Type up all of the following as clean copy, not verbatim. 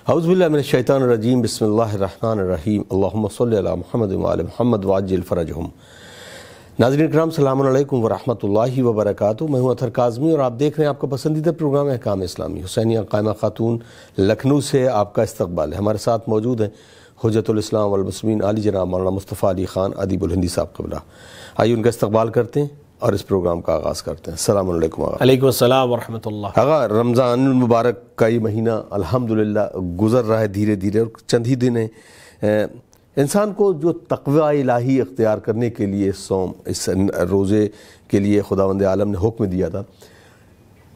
اعوذ باللہ من الشیطان الرجیم، بسم اللہ الرحمن الرحیم، اللہم صلی علی محمد وعلی محمد وعجل فرجہم۔ ناظرین کرام، السلام علیکم ورحمۃ اللہ وبرکاتہ۔ میں ہوں اطہر کاظمی اور آپ دیکھ رہے ہیں آپ کا پسندیدہ پروگرام احکام اسلامی۔ حسینیہ قائمہ خاتون لکھنؤ سے آپ کا استقبال ہے۔ ہمارے ساتھ موجود ہیں حجت الاسلام والمسلمین عالی جناب مولانا مصطفیٰ علی خان ادیب الہندی صاحب قبلہ۔ آئیے ان کا استقبال کرتے ہیں اور اس پروگرام کا آغاز کرتے ہیں۔ السلام علیکم آغا۔ علیکم السلام ورحمۃ اللہ۔ آغا، رمضان المبارک کا یہ مہینہ الحمدللہ گزر رہا ہے دھیرے دھیرے، اور چند ہی دن ہیں انسان کو جو تقوی الہی اختیار کرنے کے لیے صوم، اس روزے کے لیے خداوند عالم نے حکم دیا تھا۔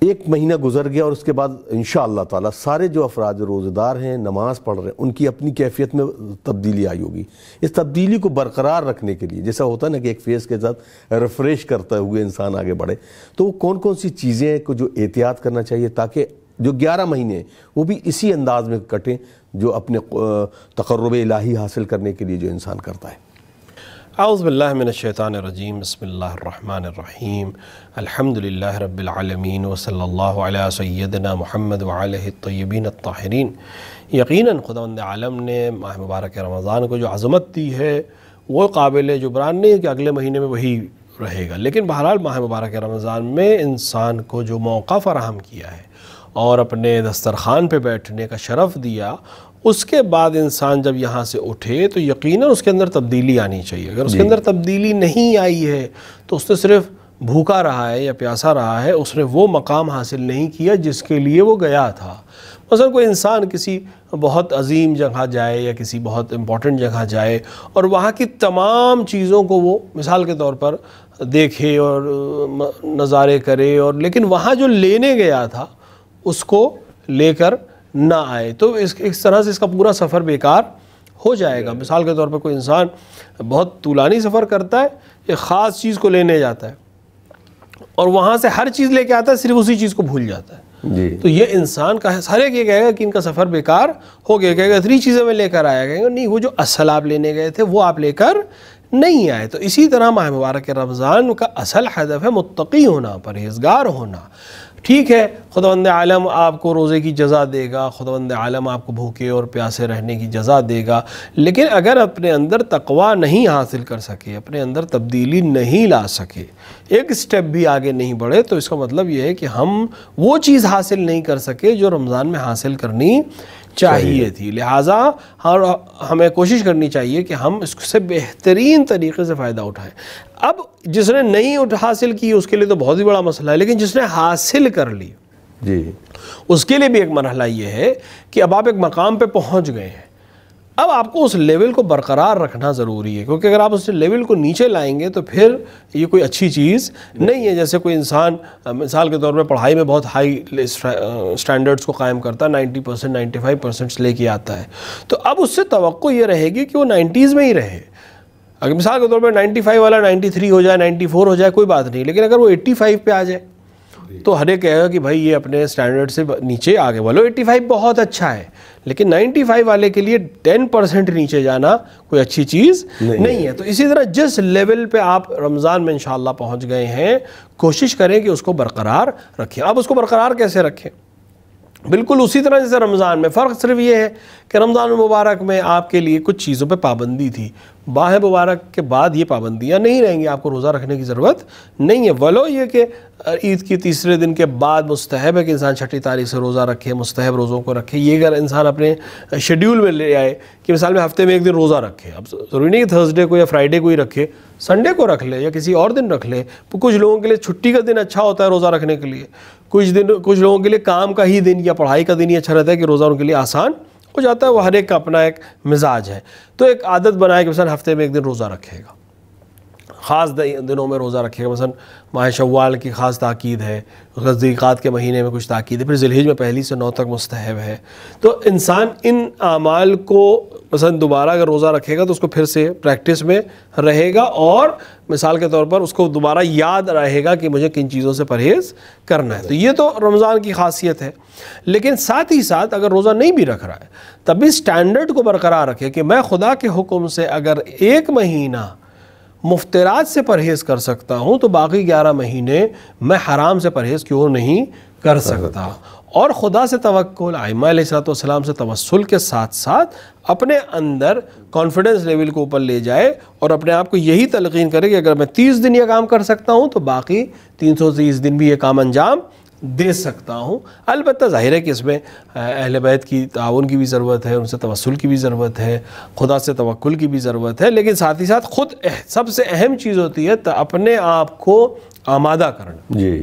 ایک مہینہ گزر گیا اور اس کے بعد انشاءاللہ تعالی سارے جو افراد روزہ دار ہیں، نماز پڑھ رہے ہیں، ان کی اپنی کیفیت میں تبدیلی آئی ہوگی۔ اس تبدیلی کو برقرار رکھنے کے لیے، جیسا ہوتا ہے نا کہ ایک فیز کے ساتھ ریفریش کرتے ہوئے انسان آگے بڑھے، تو وہ کون کون سی چیزیں ہیں جو احتیاط کرنا چاہیے تاکہ جو 11 مہینے ہیں وہ بھی اسی انداز میں کٹیں جو اپنے تقرب الہی حاصل کرنے کے لیے جو انسان کرتا ہے۔ اعوذ باللہ من الشیطان الرجیم، بسم اللہ الرحمن الرحیم، الحمدللہ رب العالمین وصلی اللہ علی سیدنا محمد وعلیہ الطیبین الطاہرین۔ یقیناً خداوند عالم نے ماہ مبارک رمضان کو جو عظمت دی ہے وہ قابل جبران نہیں ہے کہ اگلے مہینے میں وہی رہے گا، لیکن بہرحال ماہ مبارک رمضان میں انسان کو جو موقع فراہم کیا ہے اور اپنے دسترخوان پہ بیٹھنے کا شرف دیا، اس کے بعد انسان جب یہاں سے اٹھے تو یقیناً اس کے اندر تبدیلی آنی چاہیے۔ اگر اس کے اندر تبدیلی نہیں آئی ہے تو اس نے صرف بھوکا رہا ہے یا پیاسا رہا ہے، اس نے وہ مقام حاصل نہیں کیا جس کے لیے وہ گیا تھا۔ مثلا کوئی انسان کسی بہت عظیم جگہ جائے یا کسی بہت امپورٹنٹ جگہ جائے اور وہاں کی تمام چیزوں کو وہ مثال کے طور پر دیکھے اور نظارے کرے، اور لیکن وہاں جو لینے گیا تھا اس کو لے کر نہ آئے تو اس طرح سے اس کا پورا سفر بیکار ہو جائے گا۔ مثال کے طور پر کوئی انسان بہت طولانی سفر کرتا ہے، ایک خاص چیز کو لینے جاتا ہے اور وہاں سے ہر چیز لے کے آتا ہے، صرف اسی چیز کو بھول جاتا ہے، تو یہ انسان کا ہر ایک یہ کہے گا کہ ان کا سفر بیکار ہو گیا، کہے گا اتنی چیزیں میں لے کر آیا، کہیں گا نہیں وہ جو اصل آپ لینے گئے تھے وہ آپ لے کر نہیں آئے۔ تو اسی طرح ماہ مبارک رمضان کا اصل ہدف ہے متقی ہونا، پرہیزگار ہونا۔ ٹھیک ہے، خداوند عالم آپ کو روزے کی جزا دے گا، خداوند عالم آپ کو بھوکے اور پیاسے رہنے کی جزا دے گا، لیکن اگر اپنے اندر تقوی نہیں حاصل کر سکے، اپنے اندر تبدیلی نہیں لا سکے، ایک سٹیپ بھی آگے نہیں بڑھے، تو اس کا مطلب یہ ہے کہ ہم وہ چیز حاصل نہیں کر سکے جو رمضان میں حاصل کرنی چاہیے تھی۔ لہٰذا ہمیں کوشش کرنی چاہیے کہ ہم اس سے بہترین طریقے سے فائدہ اٹھائیں۔ اب جس نے نہیں حاصل کی اس کے لیے تو بہت ہی بڑا مسئلہ ہے، لیکن جس نے حاصل کر لی اس کے لیے بھی ایک مرحلہ یہ ہے کہ اب آپ ایک مقام پہ پہنچ گئے ہیں، اب آپ کو اس لیول کو برقرار رکھنا ضروری ہے، کیونکہ اگر آپ اس لیول کو نیچے لائیں گے تو پھر یہ کوئی اچھی چیز نہیں ہے۔ جیسے کوئی انسان مثال کے طور پر پڑھائی میں بہت ہائی سٹینڈرڈز کو قائم کرتا ہے، 90% 95% لے کے آتا ہے، تو اب اس سے توقع یہ رہے گی کہ وہ 90s میں ہی رہے۔ اگر مثال کے طور پر 95 والا 93 ہو جائے، 94 ہو جائے، کوئی بات نہیں، لیکن اگر وہ 85 پہ آ جائے تو ہر ایک کہے گا کہ بھائی یہ اپنے سٹینڈرڈ سے نیچے آ گئے۔ بولو 85 بہت اچھا ہے، لیکن 95 والے کے لیے 10% نیچے جانا کوئی اچھی چیز نہیں ہے۔ تو اسی طرح جس لیول پہ آپ رمضان میں انشاءاللہ پہنچ گئے ہیں، کوشش کریں کہ اس کو برقرار رکھیں۔ اب اس کو برقرار کیسے رکھیں؟ بالکل اسی طرح جیسے رمضان میں، فرق صرف یہ ہے کہ رمضان المبارک میں آپ کے لیے کچھ چیزوں پہ پابندی تھی، ماہ مبارک کے بعد یہ پابندیاں نہیں رہیں گی، آپ کو روزہ رکھنے کی ضرورت نہیں ہے۔ ولو یہ کہ عید کی تیسرے دن کے بعد مستحب ہے کہ انسان 6 تاریخ سے روزہ رکھے، مستحب روزوں کو رکھے۔ یہ اگر انسان اپنے شیڈیول میں لے آئے کہ مثال میں ہفتے میں ایک دن روزہ رکھے، اب ضروری نہیں کہ تھرسڈے کو یا فرائیڈے کو ہی رکھے، سنڈے کو رکھ لے یا کسی اور دن رکھ لے۔ کچھ لوگوں کے لیے چھٹی کا دن اچھا ہوتا ہے روزہ رکھنے کے لیے، کچھ لوگوں کے لیے کام کا ہی دن یا پڑھائی کا دن ہی اچھا رہتا ہے کہ روزہ ان کے لیے آسان ہو جاتا ہے۔ وہ ہر ایک کا اپنا ایک مزاج ہے، تو ایک عادت بنائے کہ مثلا ہفتے میں ایک دن روزہ رکھے گا، خاص دنوں میں روزہ رکھے گا۔ مثلا ماہ شوال کی خاص تاکید ہے، ذوالقعدہ کے مہینے میں کچھ تاکید ہے، پھر ذی الحجہ میں 1 سے 9 تک مستحب ہے۔ تو انسان ان اعمال کو مثلا دوبارہ اگر روزہ رکھے گا تو اس کو پھر سے پریکٹس میں رہے گا، اور مثال کے طور پر اس کو دوبارہ یاد رہے گا کہ مجھے کن چیزوں سے پرہیز کرنا ہے۔ تو یہ تو رمضان کی خاصیت ہے، لیکن ساتھ ہی ساتھ اگر روزہ نہیں بھی رکھ رہا ہے تب بھی سٹینڈرڈ کو برقرار رکھے کہ میں خدا کے حکم سے اگر 1 مہینہ مفترات سے پرہیز کر سکتا ہوں تو باقی 11 مہینے میں حرام سے پرہیز کیوں نہیں کر سکتا۔ اور خدا سے توکل، ائمہ علیہ الصلوۃ والسلام سے توسل کے ساتھ ساتھ اپنے اندر کانفیڈنس لیول کو اوپر لے جائے اور اپنے آپ کو یہی تلقین کرے کہ اگر میں 30 دن یہ کام کر سکتا ہوں تو باقی 330 دن بھی یہ کام انجام دے سکتا ہوں۔ البتہ ظاہر ہے کہ اس میں اہل بیت کی تعاون کی بھی ضرورت ہے، ان سے توسل کی بھی ضرورت ہے، خدا سے توکل کی بھی ضرورت ہے، لیکن ساتھ ہی ساتھ خود سب سے اہم چیز ہوتی ہے اپنے آپ کو آمادہ کرنا۔ جی،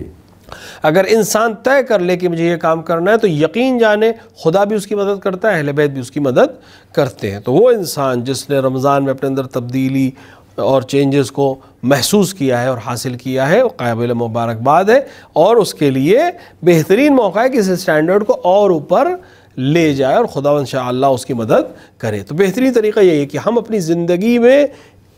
اگر انسان طے کر لے کہ مجھے یہ کام کرنا ہے تو یقین جانے خدا بھی اس کی مدد کرتا ہے، اہل بیت بھی اس کی مدد کرتے ہیں۔ تو وہ انسان جس نے رمضان میں اپنے اندر تبدیلی اور چینجز کو محسوس کیا ہے اور حاصل کیا ہے، وہ قابل مبارکباد ہے، اور اس کے لیے بہترین موقع ہے کہ اس اسٹینڈرڈ کو اور اوپر لے جائے اور خدا انشاءاللہ اس کی مدد کرے۔ تو بہترین طریقہ یہی ہے کہ ہم اپنی زندگی میں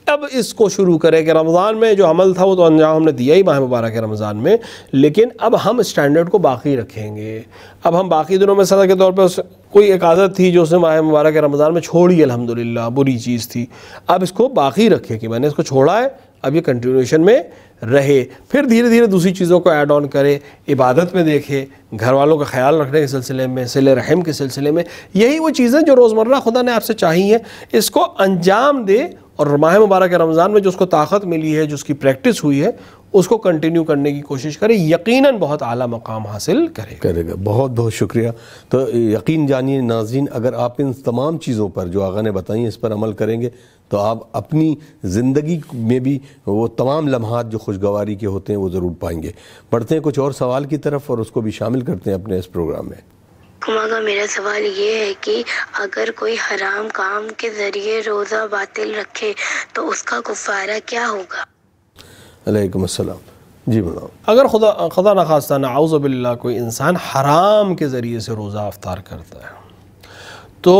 اب اس کو شروع کریں کہ رمضان میں جو عمل تھا وہ تو انجام ہم نے دیا ہی ماہ مبارک رمضان میں، لیکن اب ہم اسٹینڈرڈ کو باقی رکھیں گے۔ اب ہم باقی دنوں میں صدقہ کے طور پر کوئی ایک عادت تھی جو اس نے ماہ مبارک رمضان میں چھوڑی، الحمدللہ بری چیز تھی، اب اس کو باقی رکھے کہ میں نے اس کو چھوڑا ہے، اب یہ کنٹینیوشن میں رہے، پھر دھیرے دھیرے دوسری چیزوں کو ایڈ آن کرے، عبادت میں دیکھے، گھر والوں کا خیال رکھنے کے سلسلے میں، صلہ رحم کے سلسلے میں، یہی وہ چیزیں جو روزمرہ خدا نے آپ سے چاہی ہیں، اس کو انجام دے، اور ماہ مبارک رمضان میں جو اس کو طاقت ملی ہے، جو اس کی پریکٹس ہوئی ہے، اس کو کنٹینیو کرنے کی کوشش کرے، یقیناً بہت اعلیٰ مقام حاصل کرے گا۔ بہت بہت شکریہ۔ تو یقین جانیے ناظرین، اگر آپ ان تمام چیزوں پر جو آغا نے بتائیں اس پر عمل کریں گے تو آپ اپنی زندگی میں بھی وہ تمام لمحات جو خوشگواری کے ہوتے ہیں وہ ضرور پائیں گے۔ بڑھتے ہیں کچھ اور سوال کی طرف اور اس کو بھی شامل کرتے ہیں اپنے اس پروگرام میں۔ کماگا، میرا سوال یہ ہے کہ اگر کوئی حرام کام کے ذریعے روزہ باطل رکھے تو اس کا کفارہ کیا ہوگا؟ علیکم السلام، جی بتاؤ۔ اگر خدا نخواستہ نعوذ باللہ کوئی انسان حرام کے ذریعے سے روزہ افطار کرتا ہے تو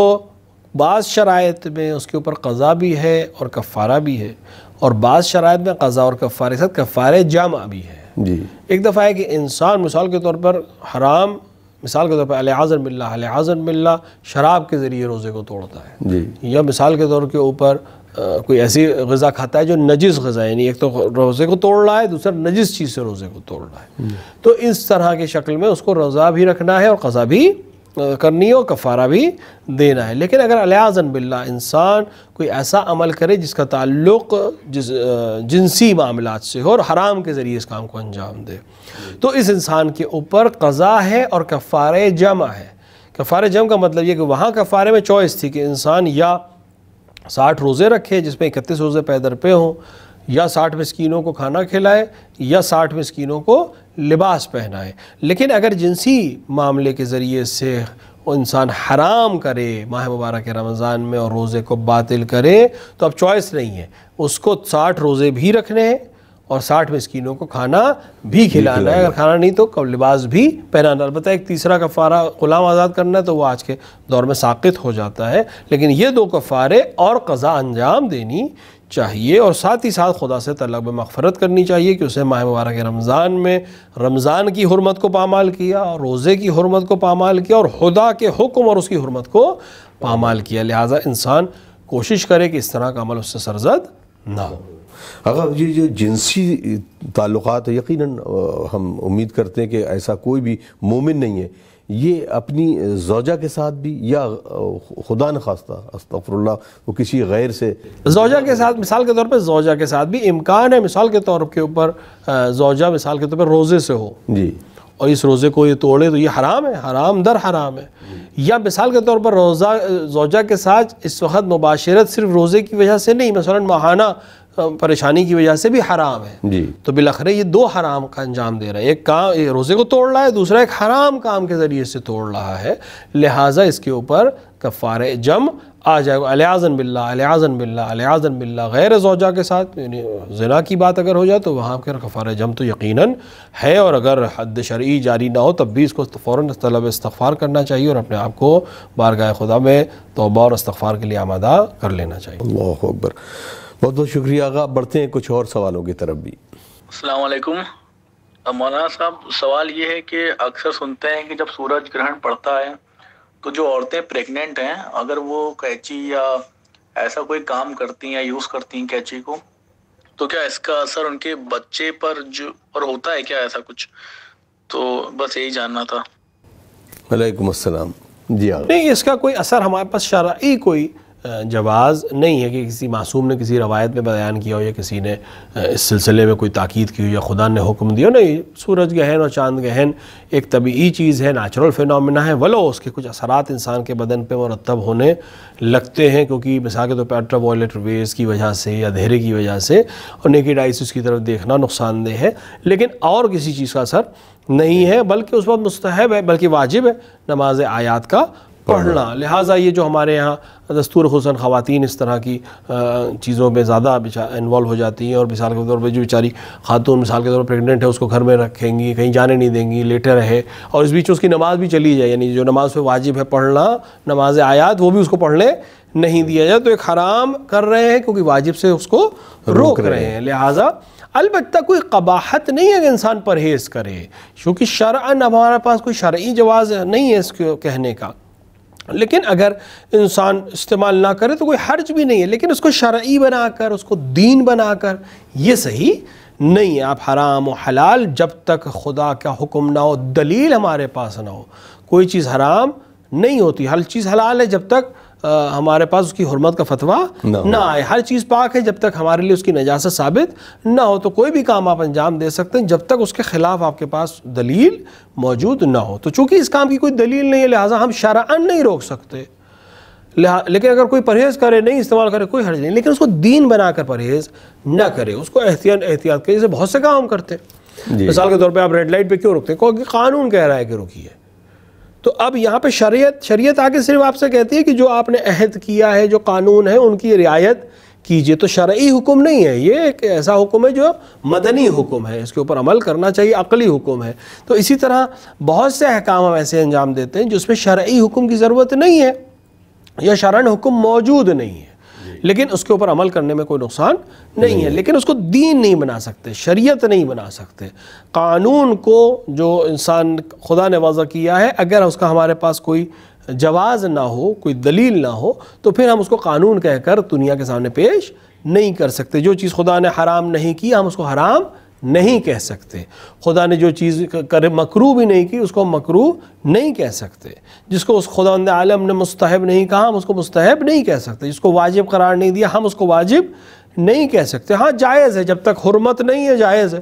بعض شرائط میں اس کے اوپر قضا بھی ہے اور کفارہ بھی ہے، اور بعض شرائط میں قضا اور کفارے کے ساتھ کفارے جمع بھی ہے۔ جی، ایک دفعہ ہے کہ انسان مثال کے طور پر حرام، مثال کے طور پر الیعاذ باللہ شراب کے ذریعے روزے کو توڑتا ہے، جی، یا مثال کے طور کے اوپر کوئی ایسی غذا کھاتا ہے جو نجس غذا ہے، یعنی ایک تو روزے کو توڑ رہا ہے، دوسرا نجس چیز سے روزے کو توڑ رہا ہے، تو اس طرح کی شکل میں اس کو روزہ بھی رکھنا ہے اور قضا بھی کرنی ہے اور کفارہ بھی دینا ہے۔ لیکن اگر الیعاذ باللہ انسان کوئی ایسا عمل کرے جس کا تعلق جنسی معاملات سے ہو اور حرام کے ذریعے اس کام کو انجام دے، تو اس انسان کے اوپر قضا ہے اور کفارہ جمع ہے۔ کفارہ جمع کا مطلب یہ کہ وہاں کفارے میں چوائس تھی کہ انسان یا 60 روزے رکھے جس میں 31 روزے پے در پہ ہوں، یا 60 مسکینوں کو کھانا کھلائے، یا 60 مسکینوں کو لباس پہنائے۔ لیکن اگر جنسی معاملے کے ذریعے سے وہ انسان حرام کرے ماہ مبارک رمضان میں اور روزے کو باطل کرے تو اب چوائس نہیں ہے، اس کو 60 روزے بھی رکھنے ہیں اور 60 مسکینوں کو کھانا بھی کھلانا ہے، اگر کھانا نہیں تو لباس بھی پہنانا۔ البتہ ایک تیسرا کفارہ غلام آزاد کرنا ہے تو وہ آج کے دور میں ساقط ہو جاتا ہے، لیکن یہ 2 کفارے اور قضا انجام دینی چاہیے، اور ساتھ ہی ساتھ خدا سے طلب مغفرت کرنی چاہیے کہ اسے ماہ مبارک رمضان میں رمضان کی حرمت کو پامال کیا اور روزے کی حرمت کو پامال کیا اور خدا کے حکم اور اس کی حرمت کو پامال کیا، لہٰذا انسان کوشش کرے کہ اس طرح کا عمل اس سے سرزد نہ ہو۔ اگر یہ جو جنسی تعلقات یقیناً ہم امید کرتے ہیں کہ ایسا کوئی بھی مومن نہیں ہے، یہ اپنی زوجہ کے ساتھ بھی یا خدا نخواستہ استغفر اللہ وہ کسی غیر سے زوجہ کے ساتھ، مثال کے طور پر زوجہ کے ساتھ بھی امکان ہے، مثال کے طور کے اوپر زوجہ مثال کے طور پر روزے سے ہو جی اور اس روزے کو یہ توڑے تو یہ حرام ہے، حرام در حرام ہے، یا مثال کے طور پر زوجہ کے ساتھ اس وقت مباشرت صرف روزے کی وجہ سے نہیں، مثلا ماہانہ پریشانی کی وجہ سے بھی حرام ہے، جی تو بالآخر یہ 2 حرام کا انجام دے رہا ہے، ایک کام روزے کو توڑ رہا ہے، دوسرا ایک حرام کام کے ذریعے سے توڑ رہا ہے، لہٰذا اس کے اوپر کفارہ جمع آ جائے گا۔ الیعاذ باللہ غیر زوجہ کے ساتھ یعنی زنا کی بات اگر ہو جائے تو وہاں پر کفارہ جمع تو یقیناً ہے، اور اگر حد شرعی جاری نہ ہو تب بھی اس کو فوراً طلب استغفار کرنا چاہیے اور اپنے آپ کو بارگاہ خدا میں توبہ اور استغفار کے لیے آمادہ کر لینا چاہیے۔ اللہ اکبر، بہت بہت شکریہ آغا۔ بڑھتے ہیں کچھ اور سوالوں کی طرف بھی۔ السلام علیکم مولانا صاحب، سوال یہ ہے کہ اکثر سنتے ہیں کہ جب سورج گرہن پڑتا ہے تو جو عورتیں پریگننٹ ہیں اگر وہ قینچی یا ایسا کوئی کام کرتی ہیں یا یوز کرتی ہیں قینچی کو تو کیا اس کا اثر ان کے بچے پر جو اور ہوتا ہے کیا ایسا کچھ؟ تو بس یہی جاننا تھا۔ وعلیکم السلام. جی آگے. نہیں، اس کا کوئی اثر ہمارے پاس شرعی کوئی جواز نہیں ہے کہ کسی معصوم نے کسی روایت میں بیان کیا ہو یا کسی نے اس سلسلے میں کوئی تاکید کی ہو یا خدا نے حکم دیا ہو. نہیں، سورج گہن اور چاند گہن ایک طبعی چیز ہے، نیچرل فینومینا ہے، ولو اس کے کچھ اثرات انسان کے بدن پہ مرتب ہونے لگتے ہیں، کیونکہ مثال کے طور پہ الٹرا وائلٹ ریز کی وجہ سے یا اندھیرے کی وجہ سے، اور نیکڈ آئی سے اس کی طرف دیکھنا نقصان دہ ہے، لیکن اور کسی چیز کا اثر نہیں ہے، بلکہ اس وقت مستحب ہے، بلکہ واجب ہے نماز آیات کا پڑھنا. لہٰذا یہ جو ہمارے یہاں دستور خصوصاً خواتین اس طرح کی چیزوں میں زیادہ انوالو ہو جاتی ہیں، اور مثال کے طور پہ جو بیچاری خاتون مثال کے طور پر پریگننٹ ہے اس کو گھر میں رکھیں گی، کہیں جانے نہیں دیں گی، لیٹے رہے، اور اس بیچ اس کی نماز بھی چلی جائے، یعنی جو نماز پہ واجب ہے پڑھنا نماز آیات وہ بھی اس کو پڑھنے نہیں دیا جائے، تو ایک حرام کر رہے ہیں کیونکہ واجب سے اس کو روک رہے ہیں. لہٰذا البتہ کوئی قباحت نہیں ہے کہ انسان پرہیز کرے، کیونکہ شرعاً ہمارے پاس کوئی شرعی جواز نہیں ہے اس کو کہنے کا، لیکن اگر انسان استعمال نہ کرے تو کوئی حرج بھی نہیں ہے، لیکن اس کو شرعی بنا کر، اس کو دین بنا کر، یہ صحیح نہیں ہے. آپ حرام و حلال جب تک خدا کا حکم نہ ہو، دلیل ہمارے پاس نہ ہو، کوئی چیز حرام نہیں ہوتی. ہر چیز حلال ہے جب تک ہمارے پاس اس کی حرمت کا فتویٰ نہ آئے. ہر چیز پاک ہے جب تک ہمارے لیے اس کی نجاست ثابت نہ ہو. تو کوئی بھی کام آپ انجام دے سکتے ہیں جب تک اس کے خلاف آپ کے پاس دلیل موجود نہ ہو. تو چونکہ اس کام کی کوئی دلیل نہیں ہے لہٰذا ہم شرعاً نہیں روک سکتے، لیکن اگر کوئی پرہیز کرے، نہیں استعمال کرے، کوئی حرج نہیں، لیکن اس کو دین بنا کر پرہیز نہ کرے، اس کو احتیاط کرے. جیسے بہت سے کام ہم کرتے ہیں، مثال کے طور پہ آپ ریڈ لائٹ پہ کیوں رکتے ہیں؟ کیونکہ قانون کہہ رہا ہے کہ رکیے. تو اب یہاں پہ شریعت آگے صرف آپ سے کہتی ہے کہ جو آپ نے عہد کیا ہے، جو قانون ہے، ان کی رعایت کیجئے. تو شرعی حکم نہیں ہے، یہ ایک ایسا حکم ہے جو مدنی حکم ہے، اس کے اوپر عمل کرنا چاہیے، عقلی حکم ہے. تو اسی طرح بہت سے احکام ہم ایسے انجام دیتے ہیں جس میں شرعی حکم کی ضرورت نہیں ہے یا شرعاً حکم موجود نہیں ہے، لیکن اس کے اوپر عمل کرنے میں کوئی نقصان نہیں ہے، لیکن اس کو دین نہیں بنا سکتے، شریعت نہیں بنا سکتے. قانون کو جو انسان خدا نے وضع کیا ہے، اگر اس کا ہمارے پاس کوئی جواز نہ ہو، کوئی دلیل نہ ہو، تو پھر ہم اس کو قانون کہہ کر دنیا کے سامنے پیش نہیں کر سکتے. جو چیز خدا نے حرام نہیں کی ہم اس کو حرام نہیں کہہ سکتے. خدا نے جو چیز مکروہ بھی نہیں کی اس کو مکروہ نہیں کہہ سکتے. جس کو اس خداوند عالم نے مستحب نہیں کہا ہم اس کو مستحب نہیں کہہ سکتے. جس کو واجب قرار نہیں دیا ہم اس کو واجب نہیں کہہ سکتے. ہاں جائز ہے، جب تک حرمت نہیں ہے جائز ہے،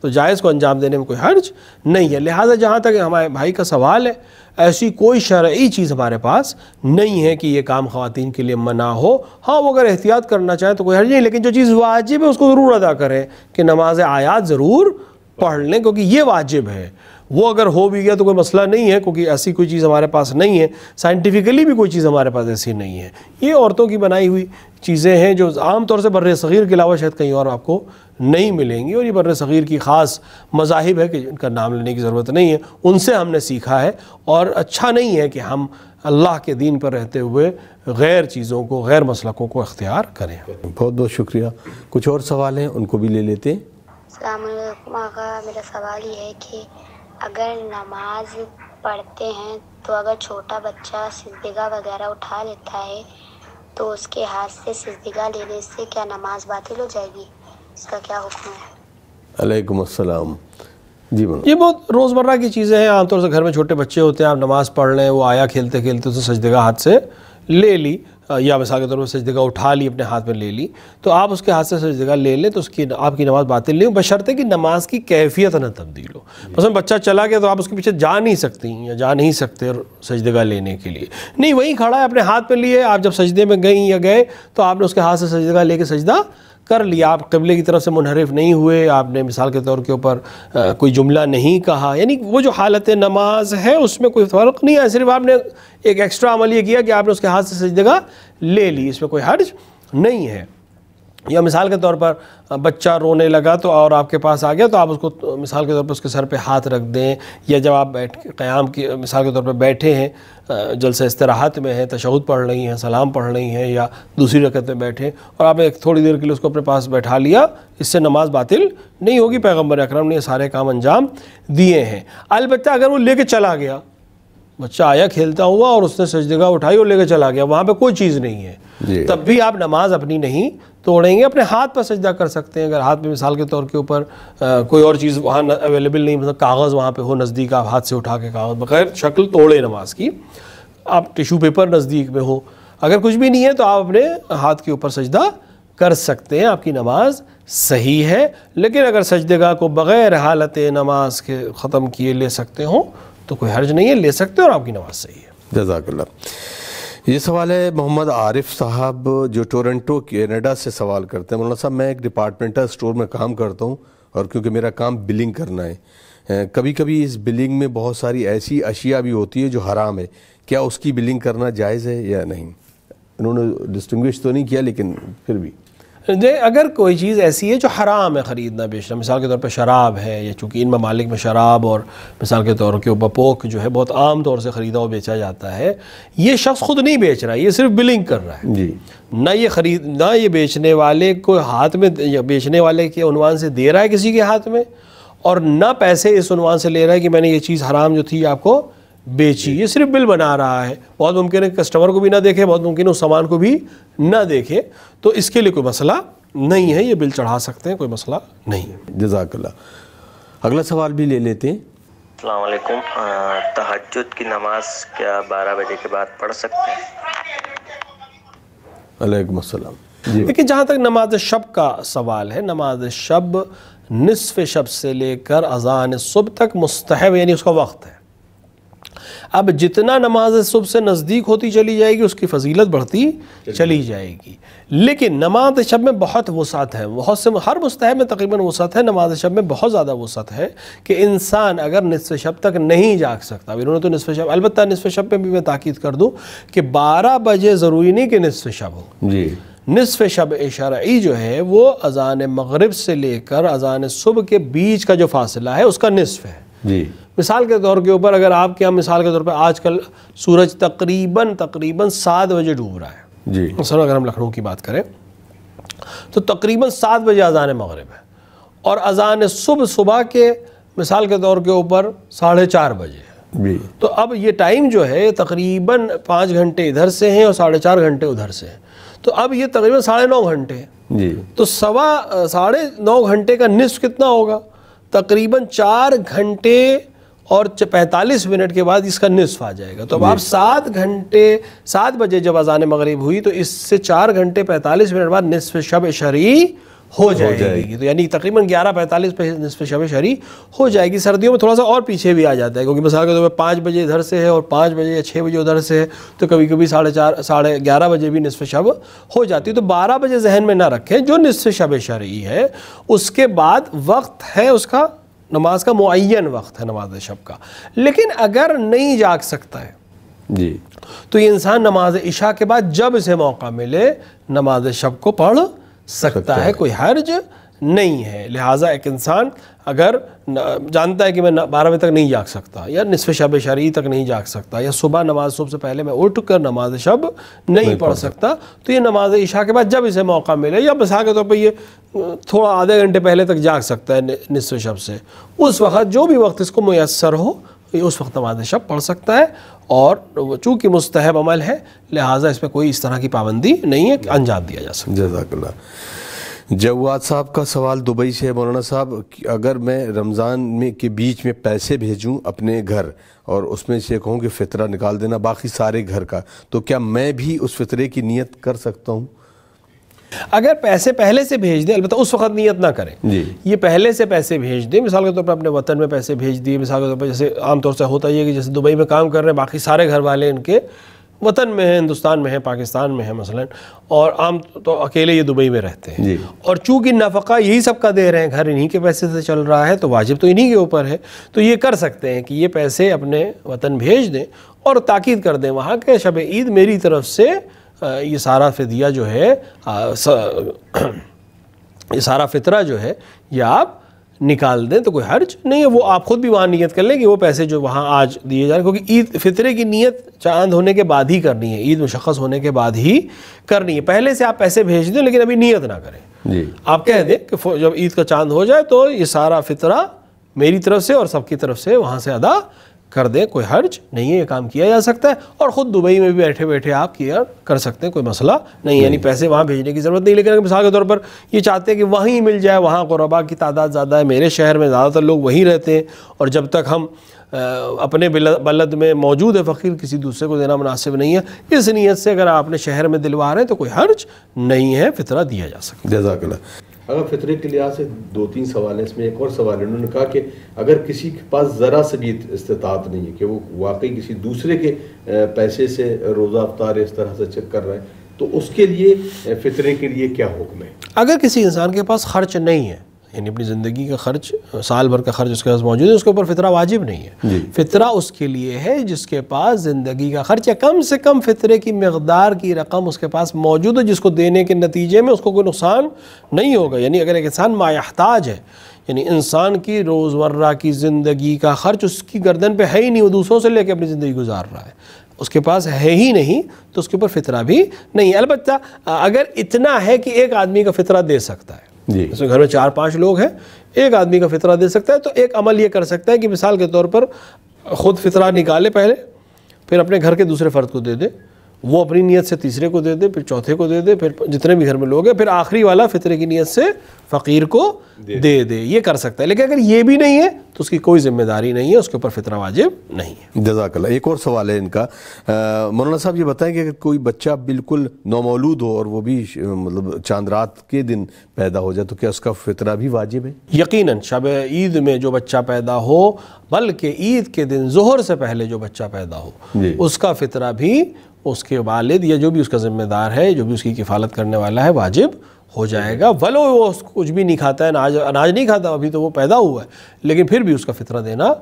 تو جائز کو انجام دینے میں کوئی حرج نہیں ہے. لہٰذا جہاں تک ہمارے بھائی کا سوال ہے، ایسی کوئی شرعی چیز ہمارے پاس نہیں ہے کہ یہ کام خواتین کے لیے منع ہو. ہاں وہ اگر احتیاط کرنا چاہیں تو کوئی حرج نہیں، لیکن جو چیز واجب ہے اس کو ضرور ادا کریں کہ نماز آیات ضرور پڑھ لیں، کیونکہ یہ واجب ہے. وہ اگر ہو بھی گیا تو کوئی مسئلہ نہیں ہے، کیونکہ ایسی کوئی چیز ہمارے پاس نہیں ہے، سائنٹیفکلی بھی کوئی چیز ہمارے پاس ایسی نہیں ہے. یہ عورتوں کی بنائی ہوئی چیزیں ہیں جو عام طور سے بر صغیر کے علاوہ شاید کہیں اور آپ کو نہیں ملیں گی، اور یہ بر صغیر کی خاص مذاہب ہے کہ ان کا نام لینے کی ضرورت نہیں ہے، ان سے ہم نے سیکھا ہے. اور اچھا نہیں ہے کہ ہم اللہ کے دین پر رہتے ہوئے غیر چیزوں کو، غیر مسلکوں کو اختیار کریں. بہت بہت شکریہ. کچھ اور سوال ہیں ان کو بھی لے لیتے ہیں. السلام علیکم آقا، میرا سوال یہ ہے کہ اگر نماز پڑھتے ہیں تو اگر چھوٹا بچہ سجدگاہ وغیرہ اٹھا لیتا ہے تو اس کے ہاتھ سے سجدگاہ لینے سے کیا نماز باطل ہو جائے گی؟ اس کا کیا حکم ہے؟ علیکم السلام. جی یہ بہت روزمرہ کی چیزیں ہیں. عام طور سے گھر میں چھوٹے بچے ہوتے ہیں، آپ نماز پڑھ لیں، وہ آیا کھیلتے کھیلتے اسے سجدگاہ ہاتھ سے لے لی، یا مثال کے طور پر سجدگاہ اٹھا لی، اپنے ہاتھ میں لے لی، تو آپ اس کے ہاتھ سے سجدگاہ لے لیں تو اس کی آپ کی نماز باطل نہیں ہو، بشرطے کہ نماز کی کیفیت نہ تبدیل ہو. مثلا بچہ چلا گیا تو آپ اس کے پیچھے جا نہیں سکتی یا جا نہیں سکتے سجدگاہ لینے کے لیے. نہیں، وہیں کھڑا ہے، اپنے ہاتھ پہ لیے، آپ جب سجدے میں گئیں یا گئے تو آپ نے اس کے ہاتھ سے سجدگاہ لے کے سجدہ کر لیا. آپ قبلے کی طرف سے منحرف نہیں ہوئے، آپ نے مثال کے طور کے اوپر کوئی جملہ نہیں کہا. یعنی وہ جو حالت نماز ہے اس میں کوئی فرق نہیں ہے، صرف آپ نے ایک ایکسٹرا عمل یہ کیا کہ آپ نے اس کے ہاتھ سے سجدگاہ لے لی، اس میں کوئی حرج نہیں ہے. یا مثال کے طور پر بچہ رونے لگا تو اور آپ کے پاس آ گیا تو آپ اس کو مثال کے طور پر اس کے سر پہ ہاتھ رکھ دیں، یا جب آپ قیام کی مثال کے طور پر بیٹھے ہیں، جلسہ استراحت میں ہیں، تشہد پڑھ رہی ہیں، سلام پڑھ رہی ہیں، یا دوسری رکعت میں بیٹھے اور آپ نے تھوڑی دیر کے لیے اس کو اپنے پاس بیٹھا لیا، اس سے نماز باطل نہیں ہوگی. پیغمبر اکرم نے یہ سارے کام انجام دیے ہیں. البتہ اگر وہ لے کے چلا گیا بچہ آیا کھیلتا ہوا اور اس نے سجدگاہ اٹھائی اور لے کے چلا گیا, وہاں پہ کوئی چیز نہیں ہے, تب بھی آپ نماز اپنی نہیں توڑیں گے. اپنے ہاتھ پر سجدہ کر سکتے ہیں, اگر ہاتھ میں مثال کے طور کے اوپر کوئی اور چیز وہاں اویلیبل نہیں, مثلا کاغذ وہاں پہ ہو نزدیک, آپ ہاتھ سے اٹھا کے کاغذ بغیر شکل توڑے نماز کی, آپ ٹیشو پیپر نزدیک میں ہو, اگر کچھ بھی نہیں ہے تو آپ اپنے ہاتھ کے اوپر سجدہ کر سکتے ہیں, آپ کی نماز صحیح ہے. لیکن اگر سجدگاہ کو بغیر حالت نماز کے ختم کیے لے سکتے ہوں تو کوئی حرج نہیں ہے, لے سکتے ہیں اور آپ کی نماز صحیح ہے. جزاک اللہ. یہ سوال ہے محمد عارف صاحب جو ٹورنٹو کینیڈا سے سوال کرتے ہیں. مولانا صاحب میں ایک ڈپارٹمنٹل اسٹور میں کام کرتا ہوں اور کیونکہ میرا کام بلنگ کرنا ہے, کبھی کبھی اس بلنگ میں بہت ساری ایسی اشیاء بھی ہوتی ہے جو حرام ہے, کیا اس کی بلنگ کرنا جائز ہے یا نہیں؟ انہوں نے ڈسٹنگوش تو نہیں کیا لیکن پھر بھی اگر کوئی چیز ایسی ہے جو حرام ہے خریدنا بیچنا, مثال کے طور پہ شراب ہے, یا چونکہ ان ممالک میں شراب اور مثال کے طور کے اوپر پوک جو ہے بہت عام طور سے خریدا اور بیچا جاتا ہے, یہ شخص خود نہیں بیچ رہا ہے, یہ صرف بلنگ کر رہا ہے جی, نہ یہ بیچنے والے کو ہاتھ میں یا بیچنے والے کے عنوان سے دے رہا ہے کسی کے ہاتھ میں, اور نہ پیسے اس عنوان سے لے رہا ہے کہ میں نے یہ چیز حرام جو تھی آپ کو بیچی, یہ صرف بل بنا رہا ہے. بہت ممکن ہے کسٹمر کو بھی نہ دیکھے, بہت ممکن ہے اس سامان کو بھی نہ دیکھے, تو اس کے لیے کوئی مسئلہ نہیں ہے, یہ بل چڑھا سکتے ہیں, کوئی مسئلہ نہیں ہے. جزاک اللہ. اگلا سوال بھی لے لیتے ہیں. السلام علیکم, تہجد کی نماز کیا 12 بجے کے بعد پڑھ سکتے ہیں؟ علیکم السلام. لیکن جہاں تک نماز شب کا سوال ہے, نماز شب نصف شب سے لے کر اذان صبح تک مستحب, یعنی اس کا وقت ہے. اب جتنا نماز صبح سے نزدیک ہوتی چلی جائے گی اس کی فضیلت بڑھتی چلی جائے گی, لیکن نماز شب میں بہت وسعت ہے, بہت سے ہر مستحب میں تقریباً وسعت ہے, نماز شب میں بہت زیادہ وسعت ہے کہ انسان اگر نصف شب تک نہیں جاگ سکتا, انہوں نے تو نصف شب, البتہ نصف شب پہ بھی میں تاکید کر دوں کہ 12 بجے ضروری نہیں کہ نصف شب ہو جی, نصف شب شرعی جو ہے وہ اذان مغرب سے لے کر اذان صبح کے بیچ کا جو فاصلہ ہے اس کا نصف ہے جی. مثال کے طور کے اوپر اگر آپ کے یہاں مثال کے طور پہ آج کل سورج تقریباً 7 بجے ڈوب رہا ہے جی, مثلا اگر ہم لکھنؤ کی بات کریں تو تقریباً 7 بجے اذان مغرب ہے, اور اذان صبح کے مثال کے طور کے اوپر 4:30 بجے ہے جی. تو اب یہ ٹائم جو ہے تقریباً 5 گھنٹے ادھر سے ہیں اور 4.5 گھنٹے ادھر سے ہیں, تو اب یہ تقریباً 9.5 گھنٹے ہیں جی, تو 9.5 گھنٹے کا نصف کتنا ہوگا؟ تقریباً 4 گھنٹے اور 45 منٹ کے بعد اس کا نصف آ جائے گا. تو اب آپ 7 بجے جب اذان مغرب ہوئی تو اس سے 4 گھنٹے 45 منٹ بعد نصف شب شرعی ہو جائے گی, تو یعنی تقریباً 11:45 پہ نصف شب شرعی ہو جائے گی. سردیوں میں تھوڑا سا اور پیچھے بھی آ جاتا ہے کیونکہ مثال کے طور پہ 5 بجے ادھر سے ہے اور 5 بجے یا 6 بجے ادھر سے ہے, تو کبھی کبھی 11:30 بجے بھی نصف شب ہو جاتی ہے. تو 12 بجے ذہن میں نہ رکھیں, جو نصف شب شرعی ہے اس کے بعد وقت ہے اس کا, نماز کا معین وقت ہے نماز شب کا. لیکن اگر نہیں جاگ سکتا ہے جی, تو یہ انسان نماز عشاء کے بعد جب اسے موقع ملے نماز شب کو پڑھ سکتا ہے, کوئی حرج نہیں ہے. لہٰذا ایک انسان اگر جانتا ہے کہ میں 12 بجے تک نہیں جاگ سکتا, یا نصف شب شرعی تک نہیں جاگ سکتا, یا نماز صبح سے پہلے میں اٹھ کر نماز شب نہیں پڑھ سکتا, تو یہ نماز عشاء کے بعد جب اسے موقع ملے, یا مثال کے طور پہ یہ تھوڑا آدھے گھنٹے پہلے تک جاگ سکتا ہے نصف شب سے, اس وقت جو بھی وقت اس کو میسر ہو اس وقت نماز شب پڑھ سکتا ہے. اور چونکہ مستحب عمل ہے لہٰذا اس میں کوئی اس طرح کی پابندی نہیں ہے کہ انجام دیا جا سکتا. جزاک اللہ. جواد صاحب کا سوال دبئی سے ہے. مولانا صاحب, اگر میں رمضان میں کے بیچ میں پیسے بھیجوں اپنے گھر اور اس میں سے کہوں کہ فطرہ نکال دینا باقی سارے گھر کا, تو کیا میں بھی اس فطرے کی نیت کر سکتا ہوں؟ اگر پیسے پہلے سے بھیج دیں, البتہ اس وقت نیت نہ کریں جی, یہ پہلے سے پیسے بھیج دیں, مثال کے طور پر اپنے وطن میں پیسے بھیج دیے, مثال کے طور پر جیسے عام طور سے ہوتا یہ کہ جیسے دبئی میں کام کر رہے ہیں باقی سارے گھر والے ان کے وطن میں ہیں, ہندوستان میں ہیں, پاکستان میں ہیں مثلا, اور عام تو اکیلے یہ دبئی میں رہتے ہیں جی, اور چونکہ نفقہ یہی سب کا دے رہے ہیں, گھر انہی کے پیسے سے چل رہا ہے, تو واجب تو انہی کے اوپر ہے, تو یہ کر سکتے ہیں کہ یہ پیسے اپنے وطن بھیج دیں اور تاکید کر دیں وہاں کہ شب عید میری طرف سے یہ سارا فدیہ جو ہے, یہ سارا فطرہ جو ہے یہ آپ نکال دیں, تو کوئی حرج نہیں ہے. وہ آپ خود بھی وہاں نیت کر لیں کہ وہ پیسے جو وہاں آج دیے جا رہے ہیں, کیونکہ عید فطرے کی نیت چاند ہونے کے بعد ہی کرنی ہے, عید مشخص ہونے کے بعد ہی کرنی ہے. پہلے سے آپ پیسے بھیج دیں لیکن ابھی نیت نہ کریں, جی, آپ کہہ دیں کہ جب عید کا چاند ہو جائے تو یہ سارا فطرہ میری طرف سے اور سب کی طرف سے وہاں سے ادا کر دیں، کوئی حرج نہیں ہے، یہ کام کیا جا سکتا ہے، اور خود دبئی میں بھی بیٹھے بیٹھے آپ کیا کر سکتے ہیں، کوئی مسئلہ نہیں، یعنی پیسے وہاں بھیجنے کی ضرورت نہیں۔ لیکن اگر مثال کے طور پر یہ چاہتے ہیں کہ وہیں مل جائے، وہاں قربا کی تعداد زیادہ ہے، میرے شہر میں زیادہ تر لوگ وہیں رہتے ہیں، اور جب تک ہم اپنے بلد میں موجود ہے فقیر، کسی دوسرے کو دینا مناسب نہیں ہے، اس نیت سے اگر آپ اپنے شہر میں دلوا رہے ہیں تو کوئی حرج نہیں ہے، فطرہ دیا جا سکتا ہے۔ جزاک اللہ۔ اگر فطرے کے لحاظ سے 2-3 سوال ہیں، اس میں ایک اور سوال ہے، انہوں نے کہا کہ اگر کسی کے پاس ذرا سے بھی استطاعت نہیں ہے کہ وہ واقعی کسی دوسرے کے پیسے سے روزہ افطار اس طرح سے چیک کر رہا ہے، تو اس کے لیے فطرے کے لیے کیا حکم ہے؟ اگر کسی انسان کے پاس خرچ نہیں ہے، یعنی اپنی زندگی کا خرچ، سال بھر کا خرچ اس کے پاس موجود ہے، اس کے اوپر فطرہ واجب نہیں ہے۔ فطرہ اس کے لیے ہے جس کے پاس زندگی کا خرچ، یا کم سے کم فطرے کی مقدار کی رقم اس کے پاس موجود ہے، جس کو دینے کے نتیجے میں اس کو کوئی نقصان نہیں ہوگا۔ یعنی اگر ایک انسان ما یحتاج ہے، یعنی انسان کی روزمرہ کی زندگی کا خرچ اس کی گردن پہ ہے ہی نہیں، وہ دوسروں سے لے کے اپنی زندگی گزار رہا ہے، اس کے پاس ہے ہی نہیں، تو اس کے اوپر فطرہ بھی نہیں ہے۔ البتہ اگر اتنا ہے کہ ایک آدمی کا فطرہ دے سکتا ہے، اس میں گھر میں 4-5 لوگ ہیں، ایک آدمی کا فطرہ دے سکتا ہے، تو ایک عمل یہ کر سکتا ہے کہ مثال کے طور پر خود فطرہ نکالے پہلے، پھر اپنے گھر کے دوسرے فرد کو دے دے، وہ اپنی نیت سے تیسرے کو دے دے، پھر چوتھے کو دے دے، پھر جتنے بھی گھر میں لوگ ہیں، پھر آخری والا فطرے کی نیت سے فقیر کو دے دے، یہ کر سکتا ہے۔ لیکن اگر یہ بھی نہیں ہے تو اس کی کوئی ذمہ داری نہیں ہے، اس کے اوپر فطرہ واجب نہیں ہے۔ جزاک اللہ۔ ایک اور سوال ہے ان کا، مولانا صاحب یہ بتائیں کہ اگر کوئی بچہ بالکل نومولود ہو اور وہ بھی مطلب چاند رات کے دن پیدا ہو جائے، تو کیا اس کا فطرہ بھی واجب ہے؟ یقیناً شب عید میں جو بچہ پیدا ہو، بلکہ عید کے دن ظہر سے پہلے جو بچہ پیدا ہو، اس کا فطرہ بھی اس کے والد یا جو بھی اس کا ذمہ دار ہے، جو بھی اس کی کفالت کرنے والا ہے، واجب ہو جائے گا، ولو وہ کچھ بھی نہیں کھاتا ہے، اناج نہیں کھاتا، ابھی تو وہ پیدا ہوا ہے، لیکن پھر بھی اس کا فطرہ دینا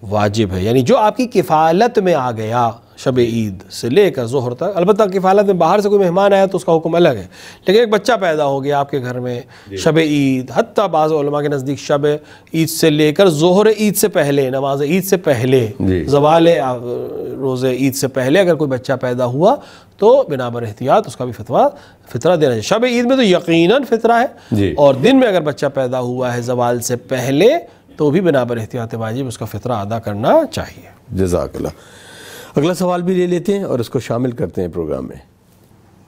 واجب ہے۔ یعنی جو آپ کی کفالت میں آ گیا شب عید سے لے کر ظہر تک، البتہ کفالت میں باہر سے کوئی مہمان آیا تو اس کا حکم الگ ہے، لیکن ایک بچہ پیدا ہو گیا آپ کے گھر میں شب عید، حتیٰ بعض علماء کے نزدیک شب عید سے لے کر ظہر عید سے پہلے، نماز عید سے پہلے، زوال روز عید سے پہلے اگر کوئی بچہ پیدا ہوا تو بنا بر احتیاط اس کا بھی فطرہ دینا چاہیے۔ شب عید میں تو یقیناً فطرہ ہے، اور دن میں اگر بچہ پیدا ہوا ہے زوال سے پہلے تو بھی بنا بر احتیاط واجب اس کا فطرہ ادا کرنا چاہیے۔ جزاک اللہ۔ اگلا سوال بھی لے لیتے ہیں اور اس کو شامل کرتے ہیں پروگرام میں۔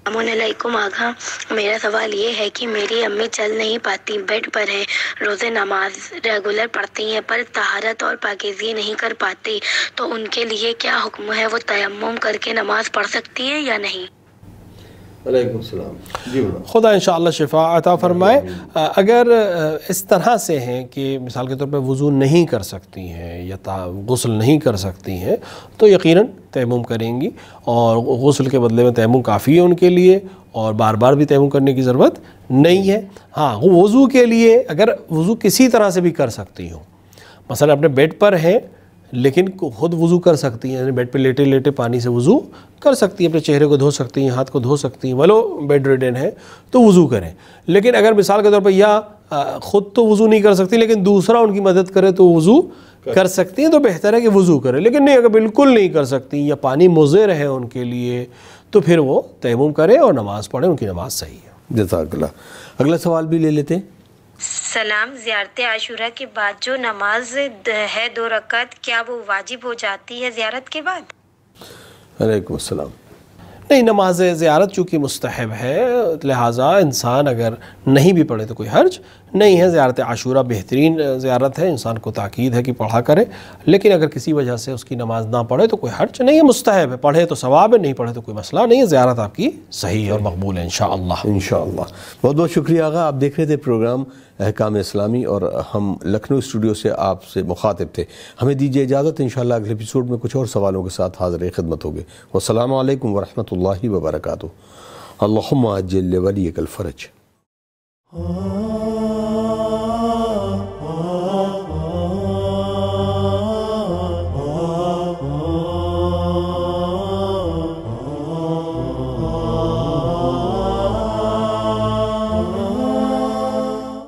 السلام علیکم آقا، میرا سوال یہ ہے کہ میری امی چل نہیں پاتی، بیڈ پر ہے، روزے نماز ریگولر پڑھتی ہیں پر طہارت اور پاکیزگی نہیں کر پاتی، تو ان کے لیے کیا حکم ہے؟ وہ تیمم کر کے نماز پڑھ سکتی ہے یا نہیں؟ علیکم السلام۔ جی خدا انشاءاللہ شفا عطا فرمائے۔ اگر اس طرح سے ہیں کہ مثال کے طور پہ وضو نہیں کر سکتی ہیں یا غسل نہیں کر سکتی ہیں تو یقیناً تیمم کریں گی، اور غسل کے بدلے میں تیمم کافی ہے ان کے لیے، اور بار بار بھی تیمم کرنے کی ضرورت نہیں ہے۔ ہاں، وضو کے لیے اگر وضو کسی طرح سے بھی کر سکتی ہوں، مثلا اپنے بیڈ پر ہیں لیکن خود وضو کر سکتی ہیں، یعنی بیڈ پہ لیٹے لیٹے پانی سے وضو کر سکتی ہیں، اپنے چہرے کو دھو سکتی ہیں، ہاتھ کو دھو سکتی ہیں، ولو بیڈ ریڈن ہے تو وضو کریں۔ لیکن اگر مثال کے طور پر یا خود تو وضو نہیں کر سکتی لیکن دوسرا ان کی مدد کرے تو وضو کر سکتی ہیں، تو بہتر ہے کہ وضو کریں۔ لیکن نہیں، اگر بالکل نہیں کر سکتی یا پانی مضر ہے ان کے لیے تو پھر وہ تیمم کریں اور نماز پڑھیں، ان کی نماز صحیح ہے۔ جزاک اللہ۔ اگلا سوال بھی لے لیتے ہیں۔ سلام، زیارت عاشورہ کے بعد جو نماز ہے 2 رکعت، کیا وہ واجب ہو جاتی ہے زیارت کے بعد؟ علیکم السلام۔ نہیں، نماز زیارت چونکہ مستحب ہے، لہٰذا انسان اگر نہیں بھی پڑھے تو کوئی حرج نہیں ہے۔ زیارت عاشورہ بہترین زیارت ہے، انسان کو تاکید ہے کہ پڑھا کرے، لیکن اگر کسی وجہ سے اس کی نماز نہ پڑھے تو کوئی حرج نہیں ہے، مستحب ہے، پڑھے تو ثواب ہے، نہیں پڑھے تو کوئی مسئلہ نہیں ہے، زیارت آپ کی صحیح اور مقبول ہے انشاءاللہ۔ انشاءاللہ۔ بہت بہت شکریہ آغا، آپ دیکھ رہے تھے پروگرام احکام اسلامی اور ہم لکھنؤ اسٹوڈیو سے آپ سے مخاطب تھے۔ ہمیں دیجیے اجازت، انشاءاللہ اگلے ایپیسوڈ میں کچھ اور سوالوں کے ساتھ حاضر خدمت ہوگے۔ والسلام علیکم ورحمۃ اللہ وبرکاتہ۔ اللہم عجل لولیک الفرج۔